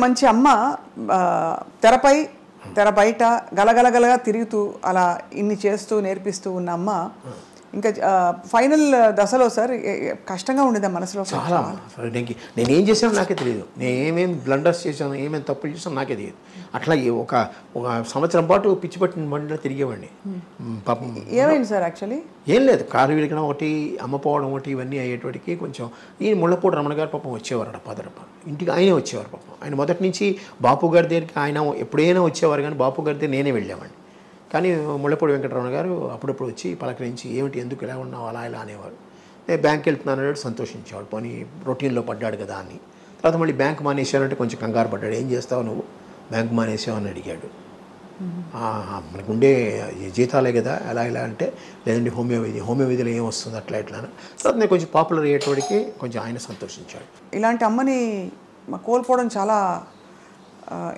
మంచి అమ్మ తెరపై తెర బయట గలగలగలగా తిరుగుతూ అలా ఇన్ని చేస్తూ నేర్పిస్తూ ఉన్న అమ్మ ఇంకా ఫైనల్ దశలో సార్ కష్టంగా ఉండేదా మనసులో? చాలా. నేను ఏం చేశానో నాకే తెలియదు, నేను ఏమేమి బ్లండర్స్ చేశాను, ఏమేమి తప్పులు చేశాను నాకే తెలియదు. అట్లా ఒక సంవత్సరం పాటు పిచ్చి పట్టిన బండిలో తిరిగేవాడిని. పాపం ఏమైంది సార్? యాక్చువల్లీ ఏం లేదు, కారు విరిగడం ఒకటి, అమ్మపోవడం ఒకటి, ఇవన్నీ అయ్యేటోటికి కొంచెం ఈ ముళ్ళపూడి రమణ గారు పాపం వచ్చేవారు పదరప్ప ఇంటికి, ఆయనే వచ్చేవారు పాపం. ఆయన మొదటి నుంచి బాపు గారి దగ్గరికి ఆయన ఎప్పుడైనా వచ్చేవారు, కానీ బాపు గారి దగ్గర నేనే వెళ్ళేవాడిని. కానీ ముళ్ళపూడి వెంకటరమణ గారు అప్పుడప్పుడు వచ్చి పలకరించి ఏమిటి ఎందుకు ఇలా ఉన్నావు అలా ఇలా అనేవారు. నేను బ్యాంక్ వెళ్తున్నాను సంతోషించేవాడు, పోనీ రొటీన్లో పడ్డాడు కదా అని. తర్వాత మళ్ళీ బ్యాంక్ మానేసానంటే కొంచెం కంగారు పడ్డాడు, ఏం చేస్తావు నువ్వు బ్యాంక్ మానేసావు అని అడిగాడు. మనకుండే జీతాలే కదా అలా ఇలా అంటే, లేదండి హోమియోపతిలో ఏం వస్తుంది అట్లా ఇట్లా. తర్వాత నేను కొంచెం పాపులర్ అయ్యేటోడికి కొంచెం ఆయన సంతోషించాడు. ఇలాంటి అమ్మని కోల్పోవడం చాలా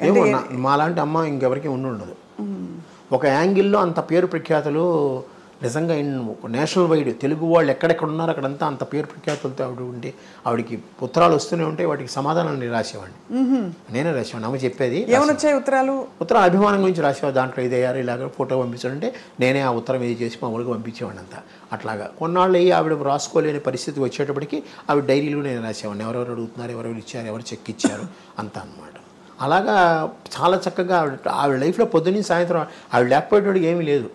ఏమో, మాలాంటి అమ్మ ఇంకెవరికి ఉండదు. ఒక యాంగిల్లో అంత పేరు ప్రఖ్యాతులు నిజంగా నేషనల్ వైడ్ తెలుగు వాళ్ళు ఎక్కడెక్కడ ఉన్నారో అక్కడంతా అంత పేరు ప్రఖ్యాతులతో ఆవిడ ఉంటే, ఆవిడకి ఉత్తరాలు వస్తూనే ఉంటే వాటికి సమాధానాన్ని రాసేవాడిని, నేనే రాసేవాడిని. అమ్మ చెప్పేది ఏమొచ్చాయి ఉత్తరాలు, అభిమానం గురించి రాసేవాడు. దాంట్లో ఇదయ్యారు ఇలాగ ఫోటో పంపించాడంటే నేనే ఆ ఉత్తరం ఇది చేసి మామూలుగా పంపించేవాడిని అంతా. అట్లాగా కొన్నాళ్ళు అయ్యి ఆవిడ రాసుకోలేని పరిస్థితి వచ్చేటప్పటికి ఆవిడ డైరీలు నేను రాసేవాడిని, ఎవరెవరు అడుగుతున్నారు, ఎవరెవరు ఇచ్చారు, ఎవరు చెక్ ఇచ్చారు అంతా అనమాట. అలాగా చాలా చక్కగా ఆవిడ లైఫ్లో పొద్దున్నీ సాయంత్రం ఆవిడ లేకపోయేటోడికి ఏమీ లేదు.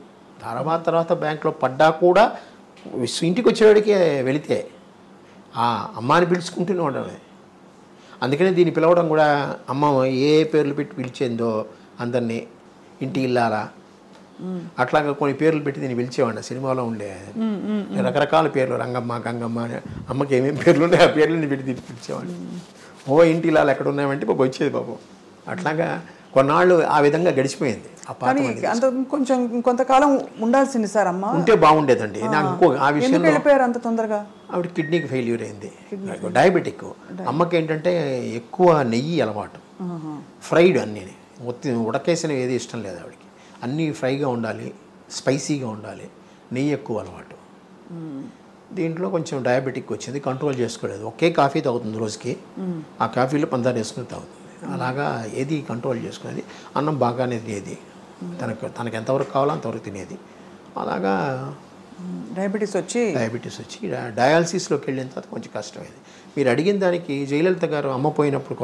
తర్వాత బ్యాంకులో పడ్డా కూడా ఇంటికి వచ్చేవాడికి వెళితే ఆ అమ్మాని పిలుచుకుంటూనే ఉండడమే. అందుకనే దీన్ని పిలవడం కూడా అమ్మ ఏ పేర్లు పెట్టి పిలిచేందో అందరినీ, ఇంటి ఇల్లాలా అట్లాగా కొన్ని పేర్లు పెట్టి దీన్ని పిలిచేవాడిని. సినిమాలో ఉండే రకరకాల పేర్లు, రంగమ్మ, గంగమ్మ, అమ్మకి ఏమేమి పేర్లు ఉన్నాయి ఆ పేర్లని పెట్టి దీన్ని పిలిచేవాడిని. ఇంటి ఇల్లాలు ఎక్కడ ఉన్నాయంటే బాబు వచ్చేది బాబు. అట్లాగా కొన్నాళ్ళు ఆ విధంగా గడిచిపోయింది. అంత కొంచెం కొంతకాలం ఉండాల్సింది సార్ అమ్మ, ఉంటే బాగుండేదండి. నాకు ఇంకో ఆ విషయంలో వెళ్ళిపోయారు అంత తొందరగా. ఆవిడ కిడ్నీకి ఫెయిల్యూర్ అయింది, డయాబెటిక్. అమ్మకి ఏంటంటే ఎక్కువ నెయ్యి అలవాటు, ఫ్రైడ్ అన్నీ, ఉడకేసినవి ఏది ఇష్టం లేదు ఆవిడకి. అన్నీ ఫ్రైగా ఉండాలి, స్పైసీగా ఉండాలి, నెయ్యి ఎక్కువ అలవాటు. దీంట్లో కొంచెం డయాబెటిక్ వచ్చింది, కంట్రోల్ చేసుకోలేదు. ఒకే కాఫీ తాగుతుంది రోజుకి, ఆ కాఫీలో పందారు వేసుకుని తాగుతుంది. అలాగా ఏది కంట్రోల్ చేసుకునేది, అన్నం బాగానే తినేది, తనకు ఎంతవరకు కావాలో అంతవరకు తినేది. అలాగా డయాబెటీస్ వచ్చి డయాలసిస్లోకి వెళ్ళిన తర్వాత కొంచెం కష్టమైంది. మీరు అడిగిన దానికి జయలలిత గారు అమ్మ పోయినప్పుడు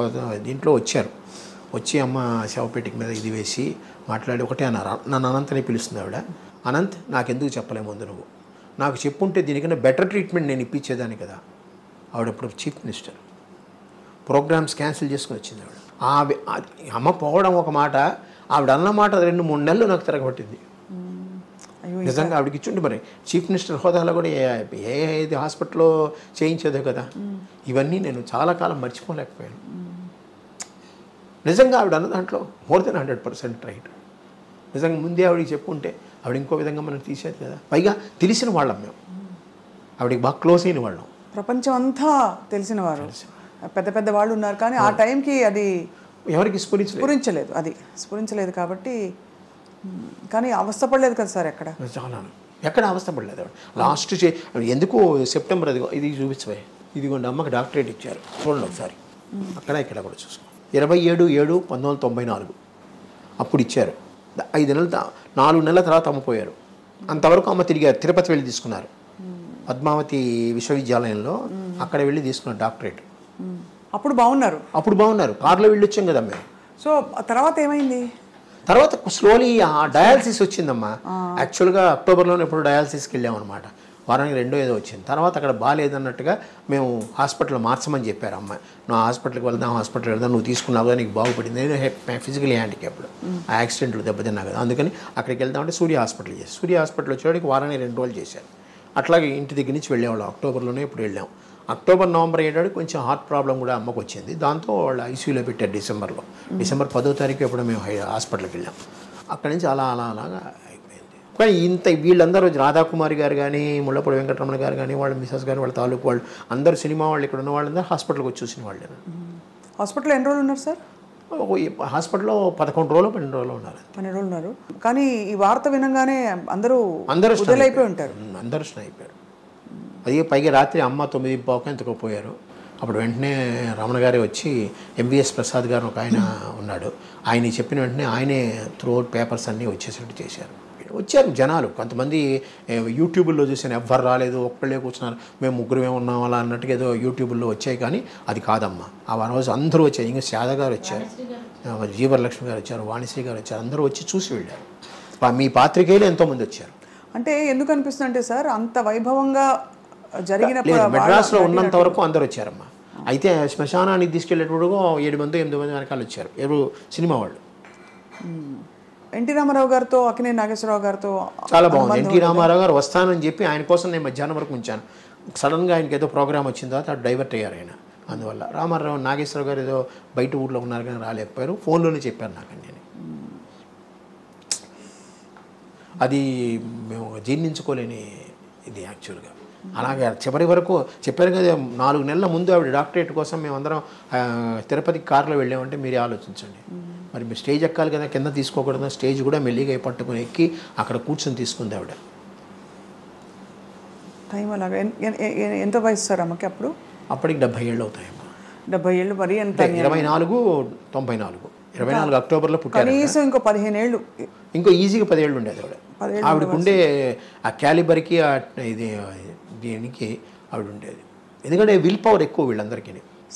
దీంట్లో వచ్చి అమ్మ శవపేటిక మీద ఇది వేసి మాట్లాడి ఒకటే అన్నారు, నన్ను అనంతని పిలుస్తుంది ఆవిడ. అనంత్ నాకెందుకు చెప్పలేము ముందు, నువ్వు నాకు చెప్పుంటే దీనికన్నా బెటర్ ట్రీట్మెంట్ నేను ఇప్పించేదాన్ని కదా. ఆవిడప్పుడు చీఫ్ మినిస్టర్, ప్రోగ్రామ్స్ క్యాన్సిల్ చేసుకుని వచ్చింది ఆవిడ. అమ్మ పోవడం ఒక మాట, ఆవిడ అన్న మాట 2-3 నెలలు నాకు తిరగబట్టింది నిజంగా. ఆవిడకి ఇచ్చుంటే మరి చీఫ్ మినిస్టర్ హోదాలో కూడా ఏది హాస్పిటల్లో చేయించేదే కదా. ఇవన్నీ నేను చాలా కాలం మర్చిపోలేకపోయాను నిజంగా. ఆవిడ అన్న దాంట్లో మోర్ దెన్ 100% రైట్. నిజంగా ముందే ఆవిడకి చెప్పుంటే ఆవిడ ఇంకో విధంగా మనం తీసేది కదా. పైగా తెలిసిన వాళ్ళం మేము, ఆవిడకి బాగా క్లోజ్ అయిన వాళ్ళం, ప్రపంచం అంతా తెలిసిన వారు, పెద్ద పెద్ద వాళ్ళు ఉన్నారు. కానీ ఆ టైంకి అది ఎవరికి స్ఫురించలేదు కాబట్టి. కానీ అవస్థపడలేదు కదా సార్ ఎక్కడ, చాలా ఎక్కడ అవస్థపడలేదు ఆవిడ. లాస్ట్ ఎందుకు సెప్టెంబర్ ఇది చూపించబోయే, ఇదిగోండి అమ్మకి డాక్టరేట్ ఇచ్చారు చూడండి ఒకసారి, అక్కడ ఇక్కడ కూడా చూసుకో. 27/7/1994 అప్పుడు ఇచ్చారు. 4 నెలల తర్వాత అమ్మ పోయారు. అంతవరకు అమ్మ తిరిగారు, తిరుపతి వెళ్ళి తీసుకున్నారు, పద్మావతి విశ్వవిద్యాలయంలో అక్కడ వెళ్ళి తీసుకున్నారు డాక్టరేట్. అప్పుడు బాగున్నారు, కారులో వెళ్ళి వచ్చాం కదా మేము. సో తర్వాత ఏమైంది? తర్వాత స్లోలీ డయాలసిస్ వచ్చిందమ్మా. యాక్చువల్గా అక్టోబర్లోనే ఎప్పుడు డయాలసిస్కి వెళ్ళామన్నమాట, వారానికి 2 ఏదో వచ్చింది. తర్వాత అక్కడ బాగాలేదన్నట్టుగా మేము హాస్పిటల్ మార్చమని చెప్పారు అమ్మ. నువ్వు హాస్పిటల్కి వెళ్దాం నువ్వు తీసుకున్నావు కదా, నీకు బాగుపడింది. నేను ఫిజికలీ హ్యాండిక్యాప్డ్, ఆ యాక్సిడెంట్లు దెబ్బతిన్నా కదా, అందుకని అక్కడికి వెళ్దామంటే సూర్య హాస్పిటల్ వచ్చేవాడికి వారానికి 2 రోజులు చేశారు. అట్లాగే ఇంటి దగ్గర నుంచి వెళ్ళేవాళ్ళం. అక్టోబర్లోనే ఇప్పుడు వెళ్ళాం. అక్టోబర్ నవంబర్ అయ్యేటాడు కొంచెం హార్ట్ ప్రాబ్లం కూడా అమ్మకు వచ్చింది. దాంతో వాళ్ళు ఐసీయూలో పెట్టారు డిసెంబర్ 10వ తారీఖు ఎప్పుడు మేము హాస్పిటల్కి వెళ్ళాం. అక్కడి నుంచి అలాగా అయిపోయింది. కానీ వీళ్ళందరూ రాధాకుమారి గారు కానీ, ముళ్ళపూడి వెంకటరమణ గారు కానీ, వాళ్ళ మిసెస్ గారు, వాళ్ళ తాలూకు వాళ్ళు అందరూ, సినిమా వాళ్ళు ఇక్కడ ఉన్న వాళ్ళందరూ హాస్పిటల్కి వచ్చి చూసిన వాళ్ళే. హాస్పిటల్లో ఎన్ని రోజులు ఉన్నారు సార్? హాస్పిటల్లో 11 రోజులు 12 రోజులు ఉన్నారు. 12 రోజులు ఉన్నారు. కానీ ఈ వార్త వినగానే అందరూ అయిపోయి ఉంటారు, అందరూ అయిపోయారు. అది పైగా రాత్రి అమ్మ 9:15 ఎంతకో పోయారు. అప్పుడు వెంటనే రమణ గారే వచ్చి ఎంవిఎస్ ప్రసాద్ గారు ఒక ఆయన ఉన్నాడు, ఆయన చెప్పిన వెంటనే ఆయనే త్రూఅవుట్ పేపర్స్ అన్నీ వచ్చేసినట్టు చేశారు. వచ్చారు జనాలు, కొంతమంది యూట్యూబ్లో చూసాను ఎవ్వరు రాలేదు, ఒక్కళ్ళే కూర్చున్నారు, మేము ముగ్గురమే ఉన్నాం అలా అన్నట్టుగా ఏదో యూట్యూబ్లో వచ్చాయి. కానీ అది కాదమ్మా, ఆ రోజు అందరూ వచ్చారు. ఇంకా శారద గారు వచ్చారు, జీవరలక్ష్మి గారు వచ్చారు, వాణిశ్రీ గారు వచ్చారు, అందరూ వచ్చి చూసి వెళ్ళారు. మీ పాత్రికేయులు ఎంతోమంది వచ్చారు. అంటే ఎందుకు అనిపిస్తుంది అంటే సార్, అంత వైభవంగా జరిగిన మెడ్రాస్లో ఉన్నంత వరకు అందరు వచ్చారమ్మా. అయితే శ్మశానానికి తీసుకెళ్ళేటప్పుడు 7 మంది 8 మంది వెనకాల వచ్చారు, ఎవరు సినిమా వాళ్ళు. ఎన్టీ రామారావు గారితో అక్కినేని నాగేశ్వరరావు గారితో చాలా బాగుంది. ఎన్టీ రామారావు గారు వస్తానని చెప్పి ఆయన కోసం నేను మధ్యాహ్నం వరకు ఉంచాను. సడన్గా ఆయనకి ఏదో ప్రోగ్రామ్ వచ్చిన తర్వాత డైవర్ట్ అయ్యారు ఆయన. అందువల్ల రామారావు నాగేశ్వరరావు గారు ఏదో బయట ఊళ్ళో ఉన్నారు కానీ రాలేకపోయారు. ఫోన్లోనే చెప్పారు నాకు. నేను అది మేము జీర్ణించుకోలేని ఇది యాక్చువల్గా. అలాగే చివరి వరకు చెప్పారు కదా, 4 నెలల ముందు ఆవిడ డాక్టరేట్ కోసం మేమందరం తిరుపతికి కారులో వెళ్ళామంటే మీరే ఆలోచించండి. మరి మీరు స్టేజ్ ఎక్కాలి కదా, కింద తీసుకోకూడదు, స్టేజ్ కూడా మెల్లిగా పట్టుకుని ఎక్కి అక్కడ కూర్చొని తీసుకుంది ఆవిడ. టైం అలాగా. ఎంత వయసు సార్ అమ్మకి అప్పుడు? అప్పటికి 70 ఏళ్ళు అవుతాయమ్మా. 70 ఏళ్ళు మరి ఎంత? 24, 94. 24 అక్టోబర్లో పుట్టారు. కనీసం ఇంకో 15 ఏళ్ళు, ఇంకో ఈజీగా 10 ఏళ్ళు ఉండేది ఆవిడ. ఆవిడకుండే ఆ క్యాలిబర్కి ఇది దీనికి ఆవిడ ఉండేది. ఎందుకంటే విల్ పవర్ ఎక్కువ వీళ్ళందరికీ.